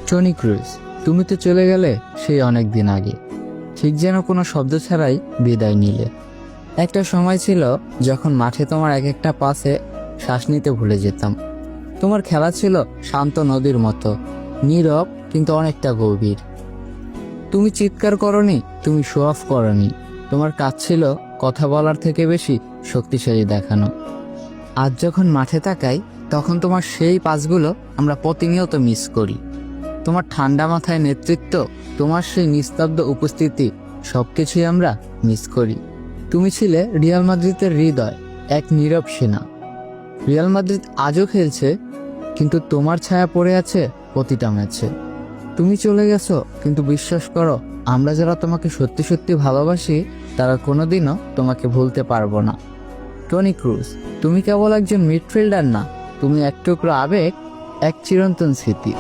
Toni Kroos, তুমি তো চলে গেলে সেই অনেক দিন আগে, ঠিক যেন কোনো শব্দ ছাড়াই বিদায় নিলে। একটা সময় ছিল যখন মাঠে তোমার এক একটা পাসে শ্বাস নিতে ভুলে যেতাম। তোমার খেলা ছিল শান্ত নদীর মতো, নীরব কিন্তু অনেকটা গভীর। তুমি চিৎকার করনি, তুমি শো অফ করনি, তোমার কাজ ছিল কথা বলার থেকে বেশি শক্তিশালী দেখানো। আজ যখন মাঠে তাকাই তখন তোমার সেই পাসগুলো আমরা প্রতিনিয়ত মিস করি। তোমার ঠান্ডা মাথায় নেতৃত্ব, তোমার সেই নিস্তব্ধ উপস্থিতি, সবকিছুই আমরা মিস করি। তুমি ছিলে রিয়াল মাদ্রিদের হৃদয়, এক নীরব সেনা। রিয়াল মাদ্রিদ আজও খেলছে, কিন্তু তোমার ছায়া পড়ে আছে প্রতিটা ম্যাচে। তুমি চলে গেছো, কিন্তু বিশ্বাস করো, আমরা যারা তোমাকে সত্যি সত্যি ভালোবাসি তারা কোনোদিনও তোমাকে ভুলতে পারবো না। টনি ক্রুজ, তুমি কেবল একজন মিডফিল্ডার না, তুমি এক টুকরো আবেগ, এক চিরন্তন স্মৃতি।